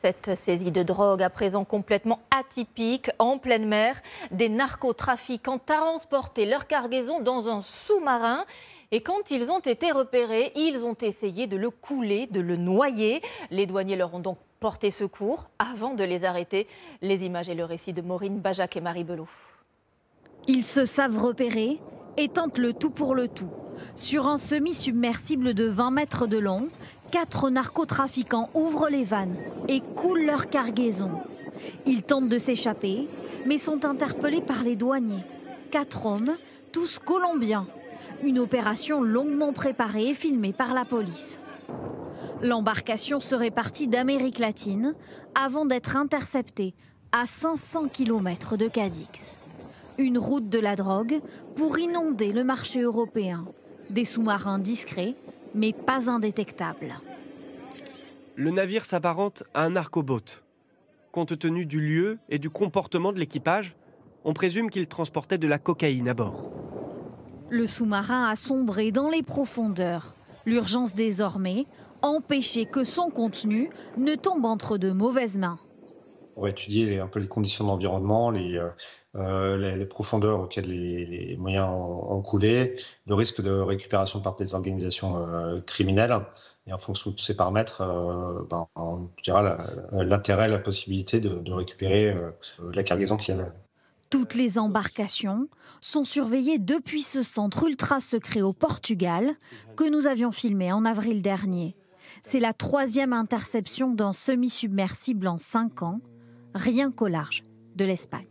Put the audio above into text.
Cette saisie de drogue, à présent complètement atypique, en pleine mer, des narcotrafiquants transportaient leur cargaison dans un sous-marin. Et quand ils ont été repérés, ils ont essayé de le couler, de le noyer. Les douaniers leur ont donc porté secours avant de les arrêter. Les images et le récit de Maureen Bajac et Marie Belot. Ils se savent repérer et tentent le tout pour le tout. Sur un semi-submersible de 20 mètres de long, 4 narcotrafiquants ouvrent les vannes et coulent leur cargaison. Ils tentent de s'échapper, mais sont interpellés par les douaniers. 4 hommes, tous colombiens. Une opération longuement préparée et filmée par la police. L'embarcation serait partie d'Amérique latine avant d'être interceptée à 500 km de Cadix. Une route de la drogue pour inonder le marché européen. Des sous-marins discrets, mais pas indétectables. Le navire s'apparente à un narcoboat. Compte tenu du lieu et du comportement de l'équipage, on présume qu'il transportait de la cocaïne à bord. Le sous-marin a sombré dans les profondeurs. L'urgence désormais, empêcher que son contenu ne tombe entre de mauvaises mains. On va étudier un peu les conditions d'environnement, les profondeurs auxquelles les moyens ont coulé, le risque de récupération par des organisations criminelles. Et en fonction de tous ces paramètres, on dira l'intérêt, la possibilité de récupérer la cargaison qu'il y avait. Toutes les embarcations sont surveillées depuis ce centre ultra secret au Portugal que nous avions filmé en avril dernier. C'est la 3e interception d'un semi-submersible en 5 ans, rien qu'au large de l'Espagne.